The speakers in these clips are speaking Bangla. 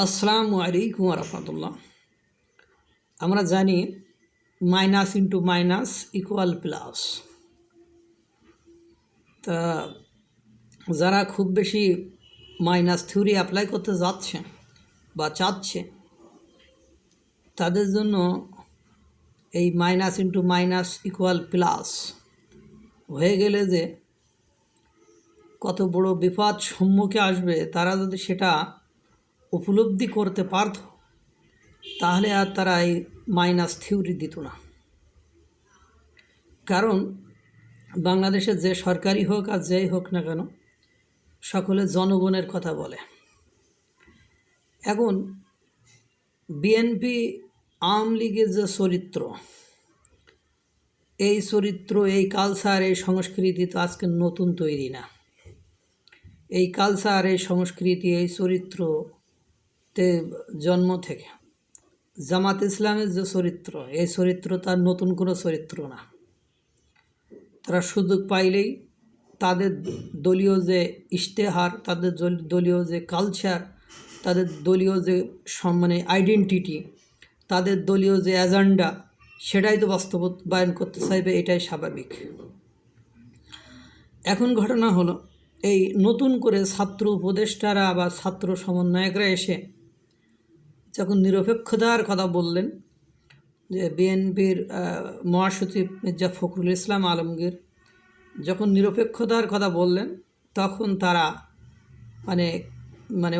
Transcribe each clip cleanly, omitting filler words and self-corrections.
আসসালামু আলাইকুম রহমতুল্লাহ। আমরা জানি minus into minus equal plus. তা যারা খুব বেশি মাইনাস থিওরি অ্যাপ্লাই করতে যাচ্ছে বা চাচ্ছে, তাদের জন্য এই minus into minus equal plus হয়ে গেলে যে কত বড় বিপদ সম্মুখে আসবে, তারা যদি সেটা উপলব্ধি করতে পারত, তাহলে আর তারা এই মাইনাস থিওরি দিত না। কারণ বাংলাদেশে যে সরকারি হোক আর যেই হোক না কেন, সকলে জনগণের কথা বলে। এখন বিএনপি আওয়ামী লীগের যে চরিত্র, এই চরিত্র, এই কালচার, এই সংস্কৃতি তো আজকে নতুন তৈরি না। এই কালচার, এই সংস্কৃতি, এই চরিত্রতে জন্ম থেকে জামাত ইসলামের যে চরিত্র, এই চরিত্র তার নতুন কোনো চরিত্র না। তারা সুযোগ পাইলেই তাদের দলীয় যে ইশতেহার, তাদের দলীয় যে কালচার, তাদের দলীয় যে আইডেন্টিটি, তাদের দলীয় যে এজেন্ডা, সেটাই তো বাস্তবায়ন করতে চাইবে, এটাই স্বাভাবিক। এখন ঘটনা হলো, এই নতুন করে ছাত্র উপদেষ্টারা বা ছাত্র সমন্বয়করা এসে যখন নিরপেক্ষতার কথা বললেন, যে বিএনপির মহাসচিব মির্জা ফখরুল ইসলাম আলমগীর যখন নিরপেক্ষতার কথা বললেন, তখন তারা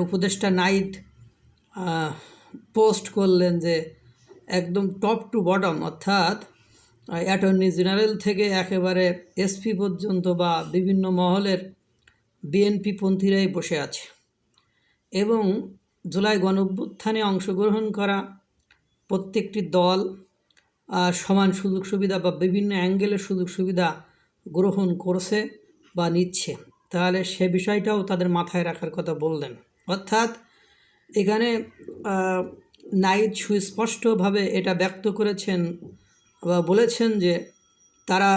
উপদেষ্টা নাইট পোস্ট করলেন যে একদম টপ টু বটম, অর্থাৎ অ্যাটর্নি জেনারেল থেকে একেবারে এসপি পর্যন্ত বা বিভিন্ন মহলের বিএনপি পন্থীরাই বসে আছে এবং জুলাই গণঅভ্যুত্থানে অংশগ্রহণ করা প্রত্যেকটি দল সমান সুযোগ সুবিধা বা বিভিন্ন অ্যাঙ্গেলের সুযোগ সুবিধা গ্রহণ করছে বা নিচ্ছে। তাহলে সে বিষয়টাও তাদের মাথায় রাখার কথা বললেন। অর্থাৎ এখানে নাইট সুস্পষ্টভাবে এটা ব্যক্ত করেছেন বা বলেছেন যে তারা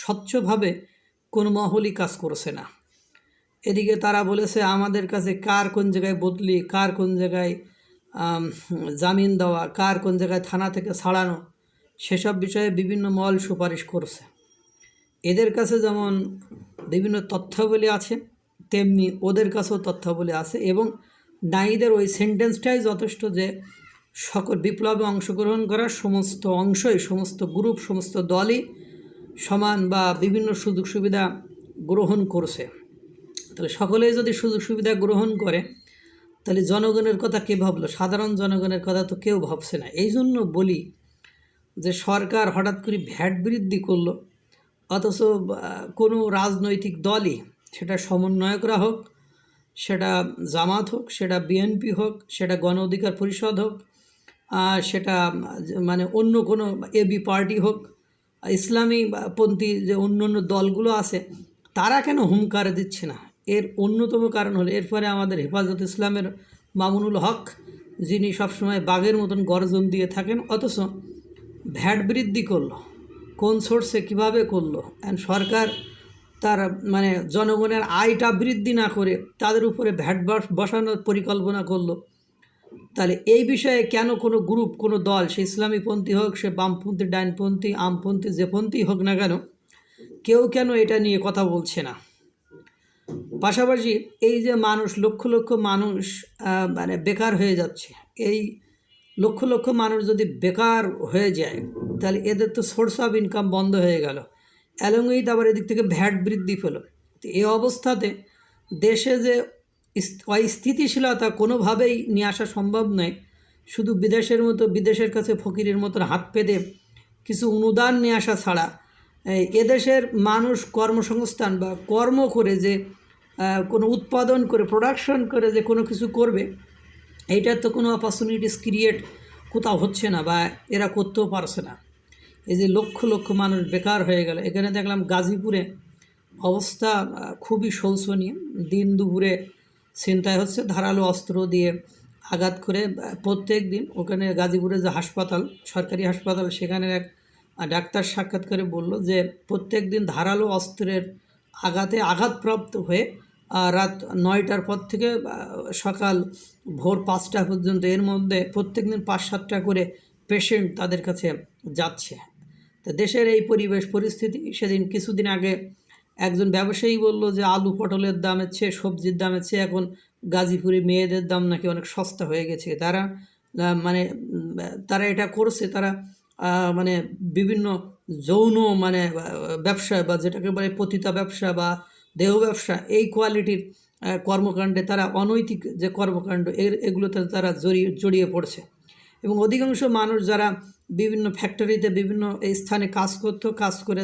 স্বচ্ছভাবে কোনো মহলই কাজ করছে না। এদিকে তারা বলেছে আমাদের কাছে কার কোন জায়গায় বদলি, কার কোন জায়গায় জামিন দেওয়া, কার কোন জায়গায় থানা থেকে ছাড়ানো, সেসব বিষয়ে বিভিন্ন মহল সুপারিশ করছে। এদের কাছে যেমন বিভিন্ন তথ্যাবলী আছে, তেমনি ওদের কাছেও তথ্যাবলী আছে এবং নাইদের ওই সেন্টেন্সটাই যথেষ্ট যে সকল বিপ্লবে অংশগ্রহণ করার সমস্ত অংশই, সমস্ত গ্রুপ, সমস্ত দলই সমান বা বিভিন্ন সুযোগ সুবিধা গ্রহণ করছে। তাহলে সকলেই যদি সুযোগ সুবিধা গ্রহণ করে, তাহলে জনগণের কথা কে ভাবলো? সাধারণ জনগণের কথা তো কেউ ভাবছে না। এই জন্য বলি যে সরকার হঠাৎ করে ভ্যাট বৃদ্ধি করলো, অথচ কোনো রাজনৈতিক দলই, সেটা সমন্বয়করা হোক, সেটা জামাত হোক, সেটা বিএনপি হোক, সেটা গণ অধিকার পরিষদ হোক, সেটা অন্য কোনো এবি পার্টি হোক, ইসলামী পন্থী যে অন্য অন্য দলগুলো আছে, তারা কেন হুঙ্কার দিচ্ছে না? এর অন্যতম কারণ হলো, এরপরে আমাদের হেফাজত ইসলামের মামুনুল হক, যিনি সবসময় বাঘের মতন গর্জন দিয়ে থাকেন, অথচ ভ্যাট বৃদ্ধি করলো কোন সোর্সে, কীভাবে করলো? অ্যান্ড সরকার তার জনগণের আয়টা বৃদ্ধি না করে তাদের উপরে ভ্যাট বসানোর পরিকল্পনা করলো। তাহলে এই বিষয়ে কেন কোনো গ্রুপ, কোনো দল, সে ইসলামীপন্থী হোক, সে বামপন্থী, ডাইনপন্থী, আমপন্থী, যে পন্থী হোক না কেন, কেউ কেন এটা নিয়ে কথা বলছে না? পাশাপাশি এই যে মানুষ, লক্ষ লক্ষ মানুষ বেকার হয়ে যাচ্ছে, এই লক্ষ লক্ষ মানুষ যদি বেকার হয়ে যায়, তাহলে এদের তো সোর্স অফ ইনকাম বন্ধ হয়ে গেল, অ্যালং উইথ আবার এদিক থেকে ভ্যাট বৃদ্ধি পেল। তো এই অবস্থাতে দেশে যে অস্থিতিশীলতা কোনোভাবেই নিয়ে আসা সম্ভব নয়। শুধু বিদেশের কাছে ফকিরের মতন হাত পেতে কিছু অনুদান নিয়ে আসা ছাড়া এদেশের মানুষ কর্মসংস্থান বা কর্ম করে যে কোনো উৎপাদন করে, প্রোডাকশন করে যে কোনো কিছু করবে, এইটার তো কোনো অপরচুনিটিস ক্রিয়েট কোথাও হচ্ছে না বা এরা করতেও পারছে না। এই যে লক্ষ লক্ষ মানুষ বেকার হয়ে গেল। এখানে দেখলাম গাজীপুরে অবস্থা খুবই শোচনীয়। দিন দুপুরে ছিনতাই হচ্ছে, ধারালো অস্ত্র দিয়ে আঘাত করে। প্রত্যেক দিন ওখানে গাজীপুরে যে হাসপাতাল, সরকারি হাসপাতাল, সেখানের এক ডাক্তার সাক্ষাৎ করে বলল যে প্রত্যেক দিন ধারালো অস্ত্রের আঘাতে আঘাতপ্রাপ্ত হয়ে রাত 9টার পর থেকে সকাল ভোর 5টা পর্যন্ত, এর মধ্যে প্রত্যেকদিন 5-7টা করে পেশেন্ট তাদের কাছে যাচ্ছে। তো দেশের এই পরিবেশ পরিস্থিতি, সেদিন কিছুদিন আগে একজন ব্যবসায়ী বলল যে আলু পটলের দামের চেয়ে, সবজির দামের চেয়ে এখন গাজীপুরে মেয়েদের দাম নাকি অনেক সস্তা হয়ে গেছে। মানে তারা এটা করছে, তারা মানে বিভিন্ন যৌন মানে ব্যবসা বা যেটাকে বলে পতিতা ব্যবসা বা দেহ ব্যবসা, এই কোয়ালিটির কর্মকাণ্ডে তারা, অনৈতিক যে কর্মকাণ্ড এগুলোতে তারা জড়িয়ে পড়ছে। এবং অধিকাংশ মানুষ যারা বিভিন্ন ফ্যাক্টরিতে বিভিন্ন এই স্থানে কাজ করতো, কাজ করে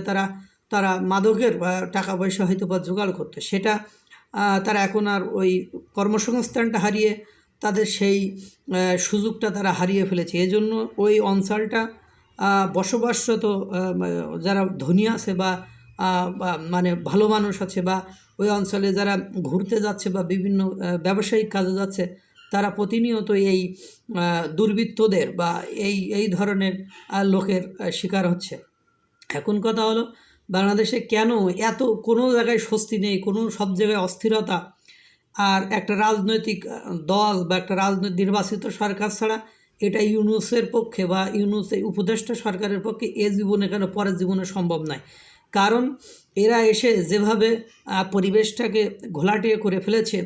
তারা মাদকের টাকা পয়সা হয়তো বা জোগাড় করতো, সেটা তারা এখন আর ওই কর্মসংস্থানটা হারিয়ে তাদের সেই সুযোগটা তারা হারিয়ে ফেলেছে। এজন্য ওই অঞ্চলটা বসবাসরত যারা ধনী আছে বা মানে ভালো মানুষ আছে, বা ওই অঞ্চলে যারা ঘুরতে যাচ্ছে বা বিভিন্ন ব্যবসায়িক কাজে যাচ্ছে, তারা প্রতিনিয়ত এই দুর্বৃত্তদের বা এই ধরনের লোকের শিকার হচ্ছে। এখন কথা হলো, বাংলাদেশে কেন এত কোনো জায়গায় স্বস্তি নেই, সব জায়গায় অস্থিরতা, আর একটা রাজনৈতিক দল বা একটা রাজনৈতিক নির্বাচিত সরকার ছাড়া এটা ইউনূসের পক্ষে বা ইউনূসের উপদেষ্টা সরকারের পক্ষে এ জীবনে কেন পরের জীবনে সম্ভব নয়। কারণ এরা এসে যেভাবে পরিবেশটাকে ঘোলাটে করে ফেলেছে,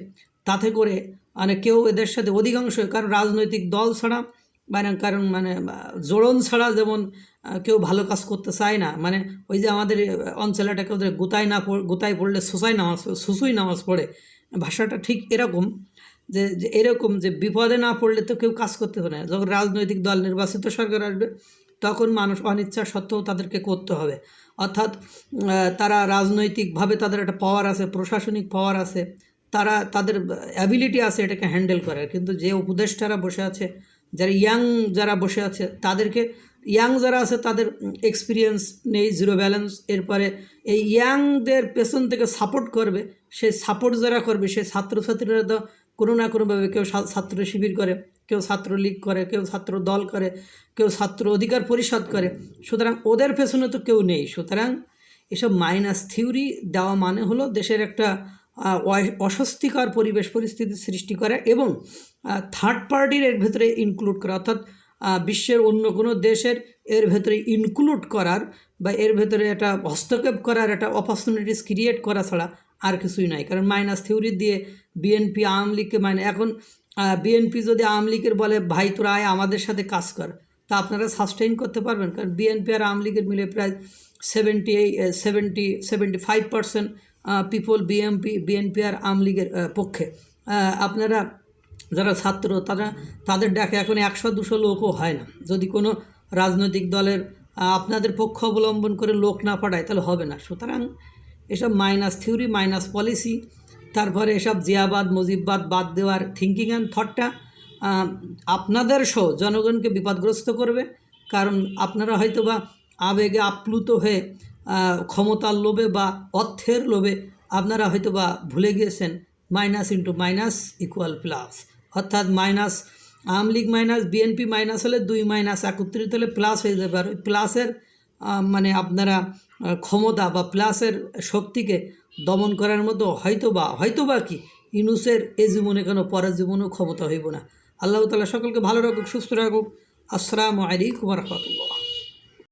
তাতে করে মানে কেউ এদের সাথে অধিকাংশ, কারণ রাজনৈতিক দল ছাড়া মানে জোড়ন ছাড়া যেমন কেউ ভালো কাজ করতে চায় না। মানে ওই যে আমাদের অঞ্চলটাকে ওদের গোতায় পড়লে সুসুই নামাজ পড়ে, ভাষাটা ঠিক এরকম যে এরকম যে বিপদে না পড়লে তো কেউ কাজ করতে পারে না। যখন রাজনৈতিক দল নির্বাচিত সরকার আসবে, তখন মানুষ অনিচ্ছা সত্ত্বেও তাদেরকে করতে হবে। অর্থাৎ তারা রাজনৈতিকভাবে তাদের একটা পাওয়ার আছে, প্রশাসনিক পাওয়ার আছে, তাদের অ্যাবিলিটি আছে এটাকে হ্যান্ডেল করার। কিন্তু যে উপদেষ্টারা বসে আছে, যারা বসে আছে, যারা আছে তাদের এক্সপিরিয়েন্স নেই, জিরো ব্যালেন্স। এরপরে এই ইয়াংদের পেছন থেকে সাপোর্ট করবে, সেই সাপোর্ট যারা করবে সেই ছাত্রছাত্রীরা তো কোনো না কোনোভাবে, কেউ ছাত্র শিবির করে, কেউ ছাত্রলীগ করে, কেউ ছাত্র দল করে, কেউ ছাত্র অধিকার পরিষদ করে। সুতরাং ওদের পেছনে তো কেউ নেই। সুতরাং এসব মাইনাস থিওরি দেওয়া মানে হলো দেশের একটা অস্বস্তিকর পরিবেশ পরিস্থিতি সৃষ্টি করা এবং থার্ড পার্টির এর ভেতরে ইনক্লুড করা, অর্থাৎ বিশ্বের অন্য কোনো দেশের এর ভেতরে ইনক্লুড করার বা এর ভেতরে একটা হস্তক্ষেপ করার একটা অপরচুনিটিস ক্রিয়েট করা ছাড়া আর কিছুই নাই। কারণ মাইনাস থিওরি দিয়ে বিএনপি আওয়ামী লীগকে এখন বিএনপি যদি আওয়ামী লীগের বলে ভাই তোরা আয় আমাদের সাথে কাজ কর, তা আপনারা সাস্টেইন করতে পারবেন? কারণ বিএনপি আর আওয়ামী লীগের মিলে প্রায় 75% পিপল বিএনপি আর আওয়ামী লীগের পক্ষে। আপনারা যারা ছাত্র তাদের ডাকে এখন 100-200 লোকও হয় না। যদি কোনো রাজনৈতিক দলের আপনাদের পক্ষ অবলম্বন করে লোক না পাঠায় তাহলে হবে না। সুতরাং এসব মাইনাস থিওরি, মাইনাস পলিসি, তারপরে এসব জিয়াবাদ মুজিববাদ বাদ দেওয়ার থিঙ্কিং অ্যান্ড থটটা আপনাদের সহ জনগণকে বিপদগ্রস্ত করবে। কারণ আপনারা হয়তো বা আবেগে আপ্লুত হয়ে ক্ষমতার লোভে বা অর্থের লোভে আপনারা হয়তো বা ভুলে গিয়েছেন minus into minus equal plus, অর্থাৎ minus Awami League minus BNP minus হলে 2 মাইনাস একত্রিত হলে প্লাস হয়ে যাবে। আর ওই প্লাসের মানে আপনারা ক্ষমতা বা প্লাসের শক্তিকে দমন করার মতো হয়তো বা কি ইউনূসের এ জীবনে কেন পরের জীবনেও ক্ষমতা হইব না। আল্লাহ তাআলা সকলকে ভালো রাখুক, সুস্থ রাখুক। আসসালামু আলাইকুম ওয়া রাহমাতুল্লাহ।